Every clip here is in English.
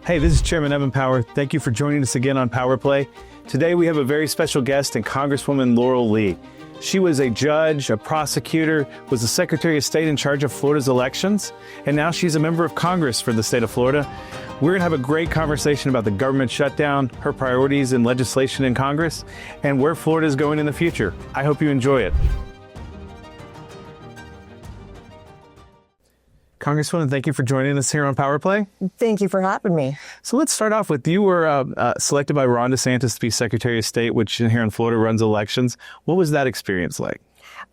Hey, this is Chairman Evan Power. Thank you for joining us again on Power Play. Today we have a very special guest in Congresswoman Laurel Lee. She was a judge, a prosecutor, was the Secretary of State in charge of Florida's elections, and now she's a member of Congress for the state of Florida. We're going to have a great conversation about the government shutdown, her priorities in legislation in Congress, and where Florida is going in the future. I hope you enjoy it. Congresswoman, thank you for joining us here on Power Play. Thank you for having me. So let's start off with, you were selected by Ron DeSantis to be Secretary of State, which here in Florida runs elections. What was that experience like?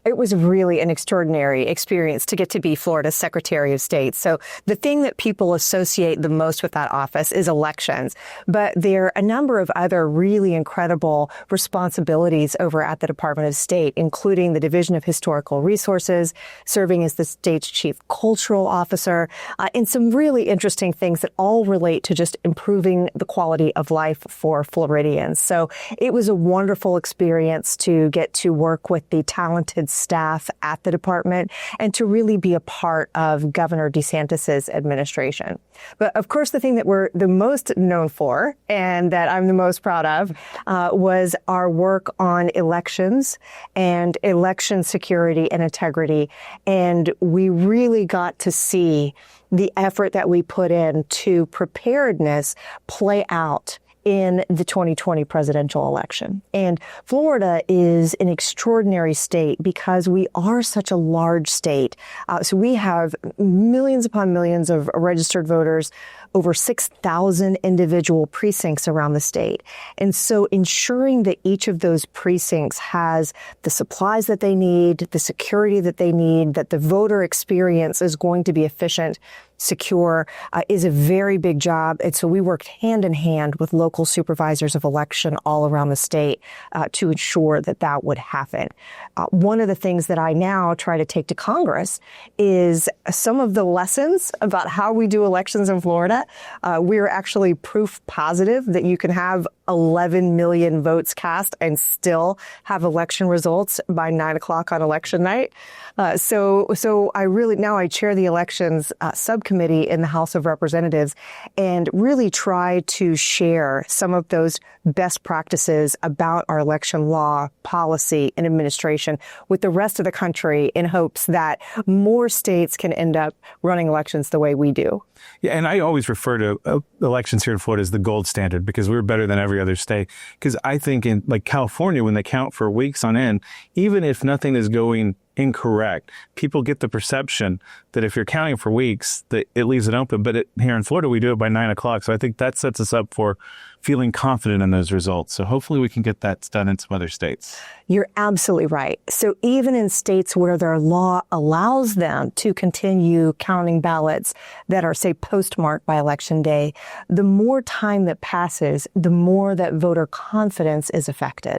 It was really an extraordinary experience to get to be Florida's Secretary of State. So the thing that people associate the most with that office is elections. But there are a number of other really incredible responsibilities over at the Department of State, including the Division of Historical Resources, serving as the state's chief cultural officer, and some really interesting things that all relate to just improving the quality of life for Floridians. So it was a wonderful experience to get to work with the talented staff at the department and to really be a part of Governor DeSantis's administration. But of course, the thing that we're the most known for and that I'm the most proud of was our work on elections and election security and integrity. And we really got to see the effort that we put in to preparedness play out in the 2020 presidential election. And Florida is an extraordinary state because we are such a large state. So we have millions upon millions of registered voters, over 6,000 individual precincts around the state. And so ensuring that each of those precincts has the supplies that they need, the security that they need, that the voter experience is going to be efficient, secure, is a very big job. And so we worked hand in hand with local supervisors of election all around the state to ensure that that would happen. One of the things that I now try to take to Congress is some of the lessons about how we do elections in Florida. We're actually proof positive that you can have 11 million votes cast and still have election results by 9 o'clock on election night. So I chair the elections subcommittee in the House of Representatives and really try to share some of those best practices about our election law, policy, and administration with the rest of the country in hopes that more states can end up running elections the way we do. Yeah, and I always refer to elections here in Florida as the gold standard because we're better than every other state. Because I think in like California, when they count for weeks on end, even if nothing is going incorrect, people get the perception that if you're counting for weeks, that it leaves it open. But here in Florida, we do it by 9 o'clock. So I think that sets us up for feeling confident in those results. So hopefully we can get that done in some other states. You're absolutely right. So even in states where their law allows them to continue counting ballots that are, say, postmarked by Election Day, the more time that passes, the more that voter confidence is affected.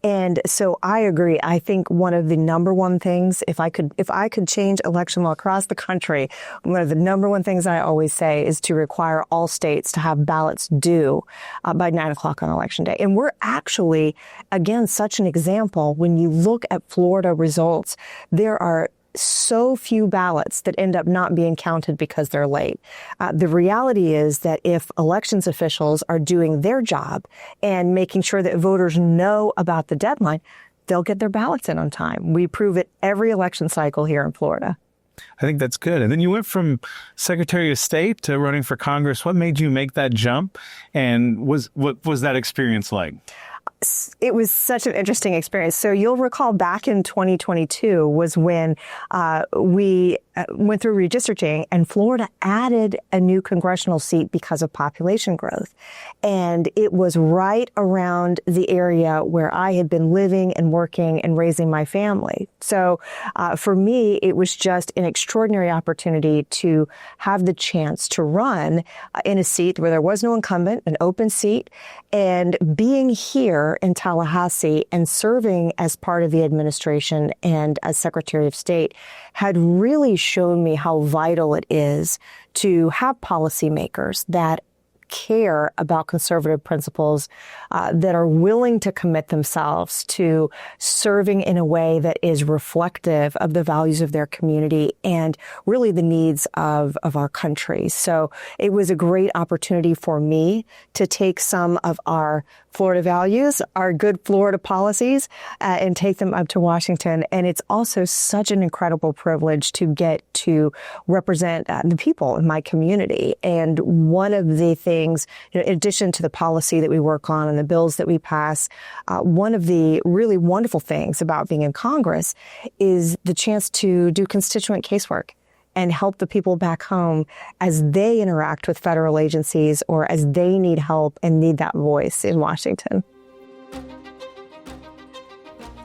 And so I agree. I think one of the number one things, if I could change election law across the country, one of the number one things I always say is to require all states to have ballots due by 9 o'clock on Election Day. And we're actually, again, such an example. When you look at Florida results, there are so few ballots that end up not being counted because they're late. The reality is that if elections officials are doing their job and making sure that voters know about the deadline, they'll get their ballots in on time. We prove it every election cycle here in Florida. I think that's good. And then you went from Secretary of State to running for Congress. What made you make that jump? And what was that experience like? It was such an interesting experience. So you'll recall back in 2022 was when we went through redistricting and Florida added a new congressional seat because of population growth. And it was right around the area where I had been living and working and raising my family. So for me, it was just an extraordinary opportunity to have the chance to run in a seat where there was no incumbent, an open seat, and being here in Tallahassee and serving as part of the administration and as Secretary of State had really shown me how vital it is to have policymakers that care about conservative principles, that are willing to commit themselves to serving in a way that is reflective of the values of their community and really the needs of our country. So it was a great opportunity for me to take some of our Florida values, our good Florida policies, and take them up to Washington. And it's also such an incredible privilege to get to represent the people in my community. And one of the things, in addition to the policy that we work on and the bills that we pass, one of the really wonderful things about being in Congress is the chance to do constituent casework and help the people back home as they interact with federal agencies or as they need help and need that voice in Washington.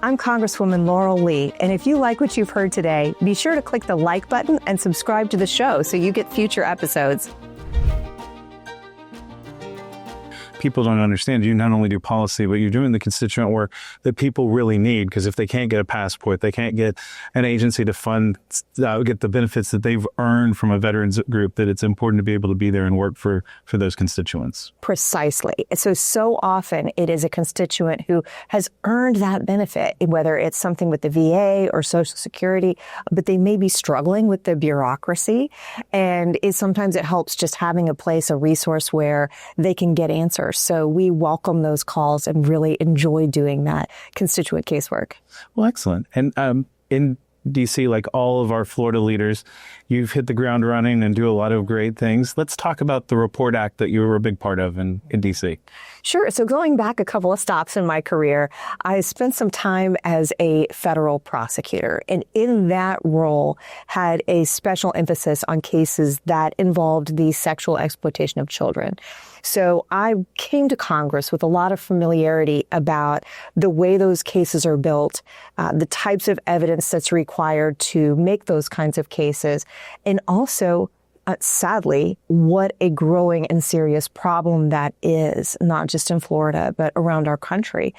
I'm Congresswoman Laurel Lee, and if you like what you've heard today, be sure to click the like button and subscribe to the show so you get future episodes. People don't understand. You not only do policy, but you're doing the constituent work that people really need. Because if they can't get a passport, they can't get an agency to fund, get the benefits that they've earned from a veterans group, that it's important to be able to be there and work for those constituents. Precisely. So often it is a constituent who has earned that benefit, whether it's something with the VA or Social Security, but they may be struggling with the bureaucracy. And sometimes it helps just having a place, a resource where they can get answers. So we welcome those calls and really enjoy doing that constituent casework. Well, excellent. And in D.C., like all of our Florida leaders, you've hit the ground running and do a lot of great things. Let's talk about the REPORT Act that you were a big part of in D.C. Sure. So going back a couple of stops in my career, I spent some time as a federal prosecutor, and in that role had a special emphasis on cases that involved the sexual exploitation of children. So I came to Congress with a lot of familiarity about the way those cases are built, the types of evidence that's required to make those kinds of cases, and also sadly, what a growing and serious problem that is, not just in Florida, but around our country.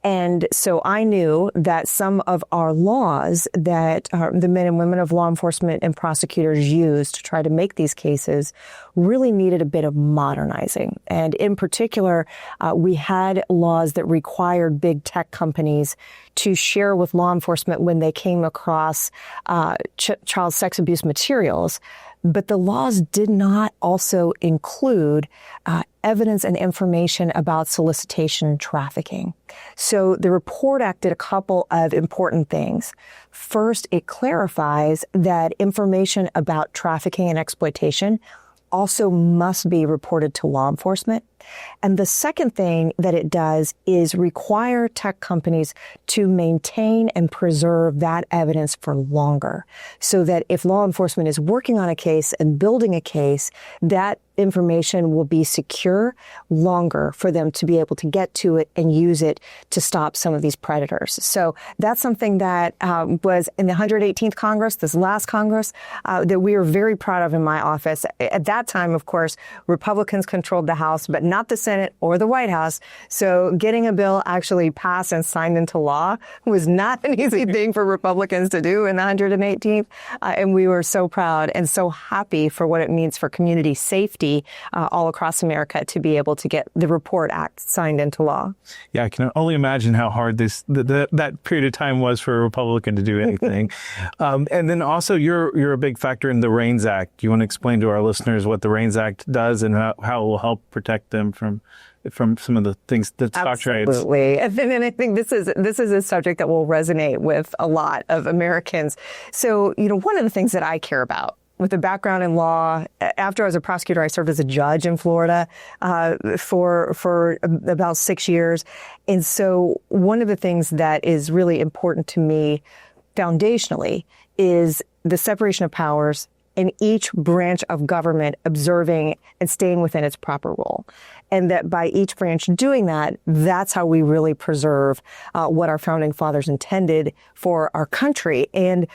And so I knew that some of our laws that the men and women of law enforcement and prosecutors use to try to make these cases really needed a bit of modernizing. And in particular, we had laws that required big tech companies to share with law enforcement when they came across child sex abuse materials. But the laws did not also include evidence and information about solicitation and trafficking. So the REPORT Act did a couple of important things. First, it clarifies that information about trafficking and exploitation also must be reported to law enforcement. And the second thing that it does is require tech companies to maintain and preserve that evidence for longer, so that if law enforcement is working on a case and building a case, that information will be secure longer for them to be able to get to it and use it to stop some of these predators. So that's something that was in the 118th Congress, this last Congress, that we were very proud of in my office. At that time, of course, Republicans controlled the House, but not the Senate or the White House. So getting a bill actually passed and signed into law was not an easy thing for Republicans to do in the 118th. And we were so proud and so happy for what it means for community safety all across America to be able to get the REPORT Act signed into law. Yeah, I can only imagine how hard that period of time was for a Republican to do anything. And then also, you're a big factor in the REINS Act. Do you want to explain to our listeners what the REINS Act does and how it will help protect them from some of the things that stock trades? Absolutely. And I think this is a subject that will resonate with a lot of Americans. So, one of the things that I care about with a background in law, after I was a prosecutor, I served as a judge in Florida for about 6 years. And so one of the things that is really important to me foundationally is the separation of powers in each branch of government observing and staying within its proper role. And that by each branch doing that, that's how we really preserve what our founding fathers intended for our country. And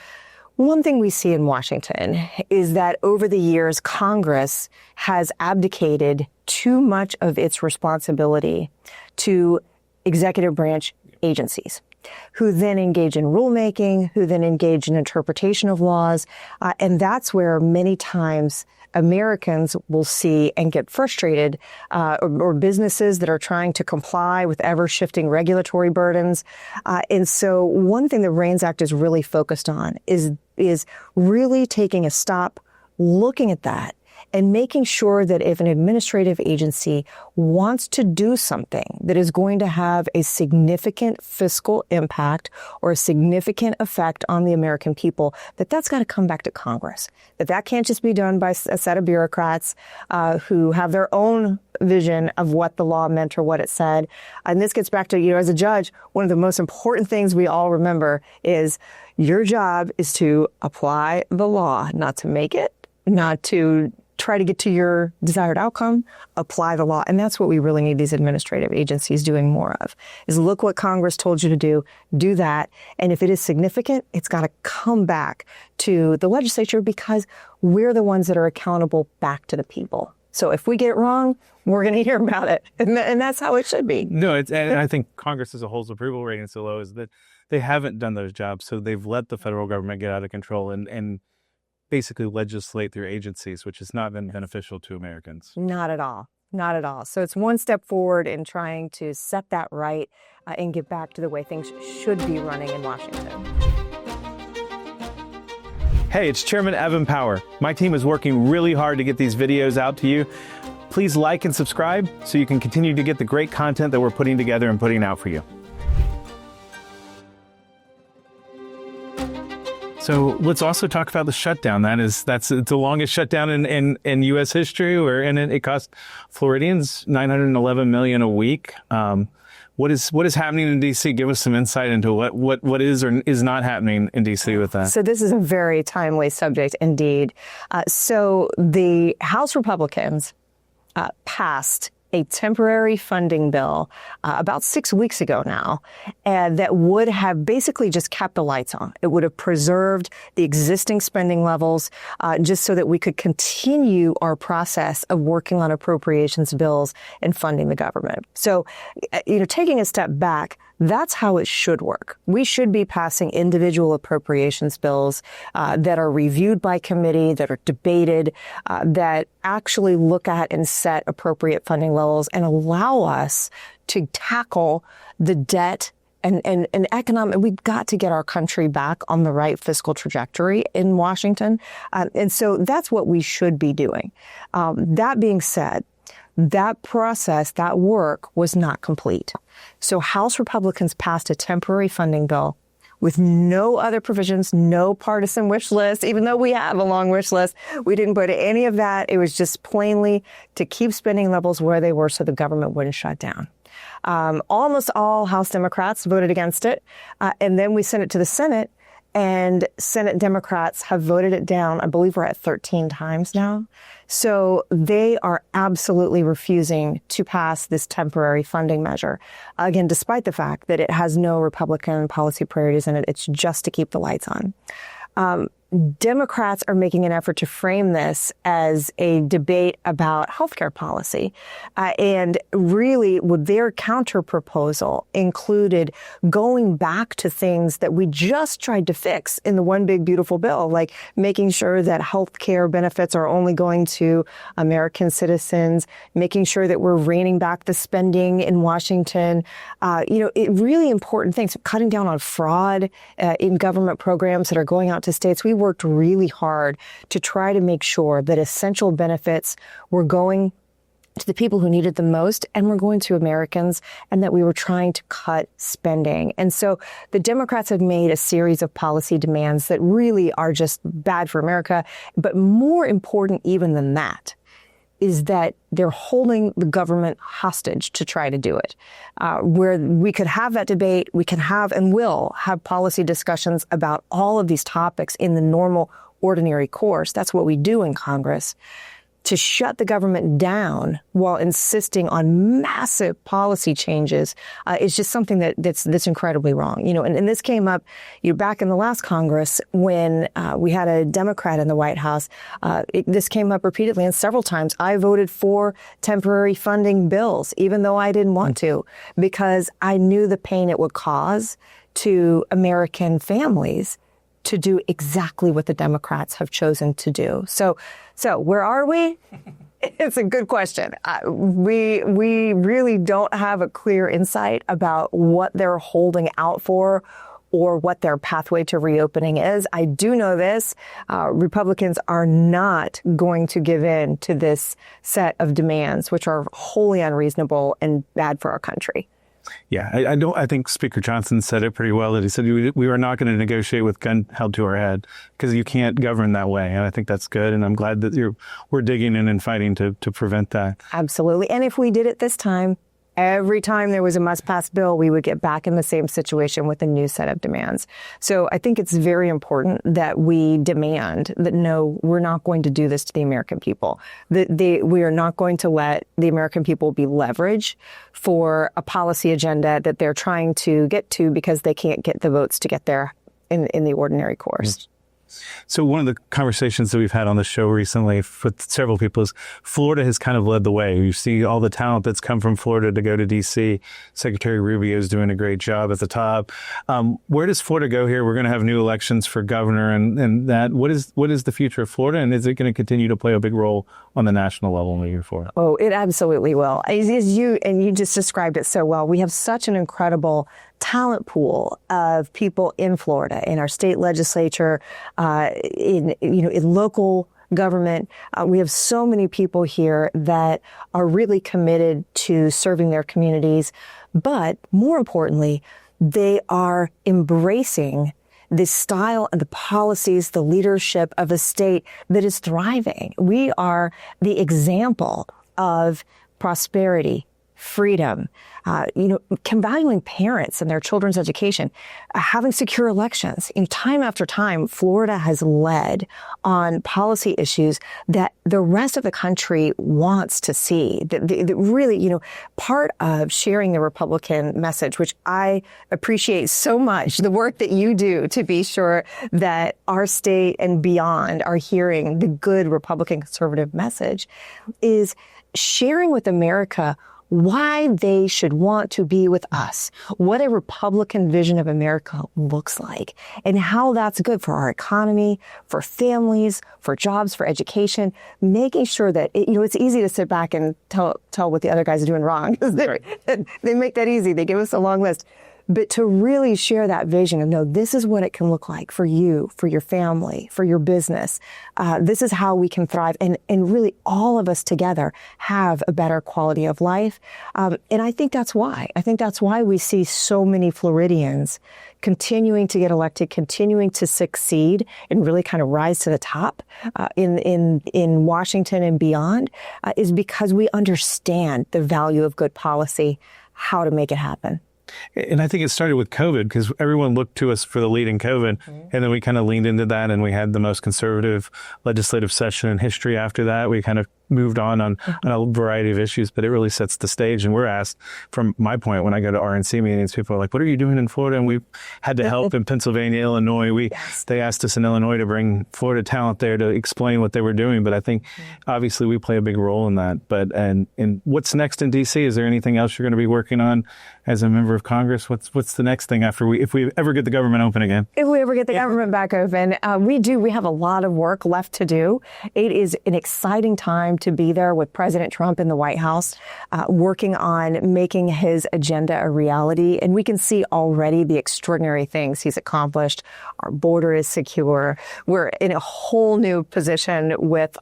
one thing we see in Washington is that over the years, Congress has abdicated too much of its responsibility to executive branch agencies. who then engage in rulemaking, who then engage in interpretation of laws. And that's where many times Americans will see and get frustrated, or businesses that are trying to comply with ever-shifting regulatory burdens. And so one thing the REINS Act is really focused on is really taking a stop, looking at that, and making sure that if an administrative agency wants to do something that is going to have a significant fiscal impact or a significant effect on the American people, that's got to come back to Congress. That can't just be done by a set of bureaucrats who have their own vision of what the law meant or what it said. And this gets back to, as a judge, one of the most important things we all remember is your job is to apply the law, not to make it, not to try to get to your desired outcome, apply the law. And that's what we really need these administrative agencies doing more of, is look what Congress told you to do that. And if it is significant, it's got to come back to the legislature because we're the ones that are accountable back to the people. So if we get it wrong, we're going to hear about it. And that's how it should be. No, and I think Congress as a whole's approval rating so low is that they haven't done those jobs. So they've let the federal government get out of control and basically legislate through agencies, which has not been beneficial to Americans. Not at all. Not at all. So it's one step forward in trying to set that right and get back to the way things should be running in Washington. Hey, it's Chairman Evan Power. My team is working really hard to get these videos out to you. Please like and subscribe so you can continue to get the great content that we're putting together and putting out for you. So let's also talk about the shutdown. That's the longest shutdown in U.S. history, and it cost Floridians $911 million a week. What is happening in D.C.? Give us some insight into what is or is not happening in D.C. with that. So this is a very timely subject indeed. So the House Republicans passed a temporary funding bill about 6 weeks ago now, and that would have basically just kept the lights on. It would have preserved the existing spending levels just so that we could continue our process of working on appropriations bills and funding the government. So, taking a step back, that's how it should work. We should be passing individual appropriations bills that are reviewed by committee, that are debated, that actually look at and set appropriate funding levels and allow us to tackle the debt and economic. We've got to get our country back on the right fiscal trajectory in Washington. And so that's what we should be doing. That being said, that process, that work was not complete. So House Republicans passed a temporary funding bill with no other provisions, no partisan wish list, even though we have a long wish list. We didn't put any of that. It was just plainly to keep spending levels where they were so the government wouldn't shut down. Almost all House Democrats voted against it. And then we sent it to the Senate, and Senate Democrats have voted it down. I believe we're at 13 times now. So they are absolutely refusing to pass this temporary funding measure. Again, despite the fact that it has no Republican policy priorities in it, it's just to keep the lights on. Democrats are making an effort to frame this as a debate about healthcare policy. And really, with their counter proposal included going back to things that we just tried to fix in the One Big Beautiful Bill, like making sure that healthcare benefits are only going to American citizens, making sure that we're reining back the spending in Washington. Really important things, cutting down on fraud in government programs that are going out to states. We worked really hard to try to make sure that essential benefits were going to the people who need it the most and were going to Americans, and that we were trying to cut spending. And so the Democrats have made a series of policy demands that really are just bad for America. But more important even than that is that they're holding the government hostage to try to do it. Where we could have that debate, we can have and will have policy discussions about all of these topics in the normal, ordinary course. That's what we do in Congress. To shut the government down while insisting on massive policy changes is just something that's incredibly wrong. And this came up back in the last Congress when we had a Democrat in the White House. This came up repeatedly, and several times I voted for temporary funding bills, even though I didn't want to, because I knew the pain it would cause to American families to do exactly what the Democrats have chosen to do. So where are we? It's a good question. We really don't have a clear insight about what they're holding out for or what their pathway to reopening is. I do know this, Republicans are not going to give in to this set of demands, which are wholly unreasonable and bad for our country. Yeah, I think Speaker Johnson said it pretty well, that he said we are not going to negotiate with gun held to our head because you can't govern that way. And I think that's good. And I'm glad that we're digging in and fighting to prevent that. Absolutely. And if we did it this time, every time there was a must-pass bill, we would get back in the same situation with a new set of demands. So I think it's very important that we demand that, no, we're not going to do this to the American people. We are not going to let the American people be leverage for a policy agenda that they're trying to get to because they can't get the votes to get there in the ordinary course. Mm-hmm. So one of the conversations that we've had on the show recently with several people is Florida has kind of led the way. You see all the talent that's come from Florida to go to D.C. Secretary Rubio is doing a great job at the top. Where does Florida go here? We're going to have new elections for governor and that. What is the future of Florida? And is it going to continue to play a big role on the national level moving forward? Oh, it absolutely will. As you just described it so well, we have such an incredible talent pool of people in Florida, in our state legislature, in local government. We have so many people here that are really committed to serving their communities. But more importantly, they are embracing the style and the policies, the leadership of a state that is thriving. We are the example of prosperity, freedom, valuing parents and their children's education, having secure elections. Time after time, Florida has led on policy issues that the rest of the country wants to see. That really, part of sharing the Republican message, which I appreciate so much, the work that you do to be sure that our state and beyond are hearing the good Republican conservative message, is sharing with America why they should want to be with us, what a Republican vision of America looks like, and how that's good for our economy, for families, for jobs, for education, making sure that, it's easy to sit back and tell what the other guys are doing wrong. They make that easy. They give us a long list. But to really share that vision of, no, this is what it can look like for you, for your family, for your business. This is how we can thrive and really all of us together have a better quality of life. And I think that's why. We see so many Floridians continuing to get elected, continuing to succeed and really kind of rise to the top in Washington and beyond, is because we understand the value of good policy, how to make it happen. And I think it started with COVID because everyone looked to us for the lead in COVID. Mm-hmm. And then we kind of leaned into that and we had the most conservative legislative session in history after that. We kind of moved on a variety of issues, but it really sets the stage. And we're asked, from my point, when I go to RNC meetings, people are like, what are you doing in Florida? And we had to help in Pennsylvania, Illinois. They asked us in Illinois to bring Florida talent there to explain what they were doing. But I think obviously we play a big role in that. But and what's next in D.C.? Is there anything else you're going to be working on as a member of Congress? What's the next thing after if we ever get the government open again? If we ever get the government back open, we have a lot of work left to do. It is an exciting time to be there with President Trump in the White House, working on making his agenda a reality. And we can see already the extraordinary things he's accomplished. Our border is secure. We're in a whole new position with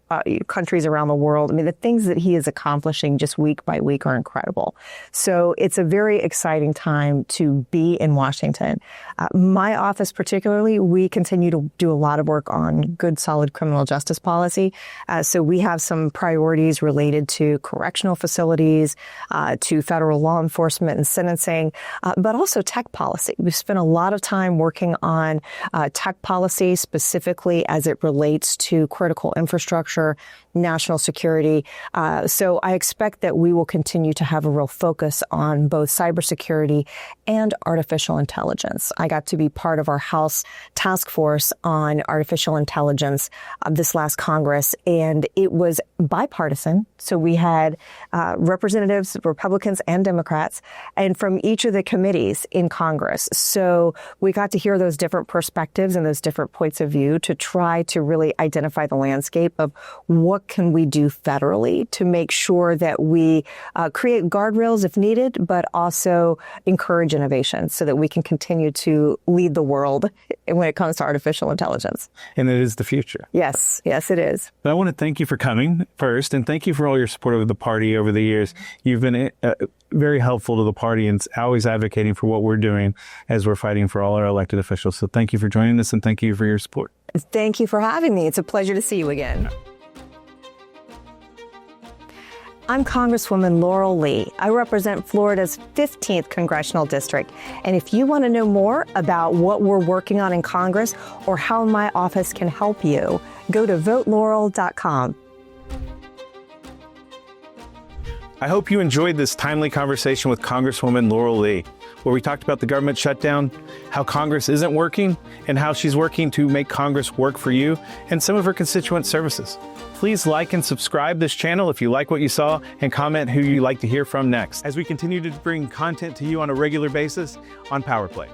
countries around the world. I mean, the things that he is accomplishing just week by week are incredible. So it's a very exciting time to be in Washington. My office particularly, we continue to do a lot of work on good, solid criminal justice policy. So we have some priorities related to correctional facilities, to federal law enforcement and sentencing, but also tech policy. We've spent a lot of time working on tech policy, specifically as it relates to critical infrastructure, national security. So I expect that we will continue to have a real focus on both cybersecurity and artificial intelligence. I got to be part of our House task force on artificial intelligence this last Congress, and it was bipartisan. So we had representatives, Republicans and Democrats, and from each of the committees in Congress. So we got to hear those different perspectives and those different points of view to try to really identify the landscape of what can we do federally to make sure that we create guardrails if needed, but also encourage innovation so that we can continue to lead the world when it comes to artificial intelligence. And it is the future. Yes, it is. But I want to thank you for coming first, and thank you for all your support of the party over the years. You've been very helpful to the party and always advocating for what we're doing as we're fighting for all our elected officials. So thank you for joining us, and thank you for your support. Thank you for having me. It's a pleasure to see you again. I'm Congresswoman Laurel Lee. I represent Florida's 15th Congressional District. And if you want to know more about what we're working on in Congress or how my office can help you, go to votelaurel.com. I hope you enjoyed this timely conversation with Congresswoman Laurel Lee, where we talked about the government shutdown, how Congress isn't working, and how she's working to make Congress work for you and some of her constituent services. Please like and subscribe this channel if you like what you saw, and comment who you'd like to hear from next as we continue to bring content to you on a regular basis on PowerPlay.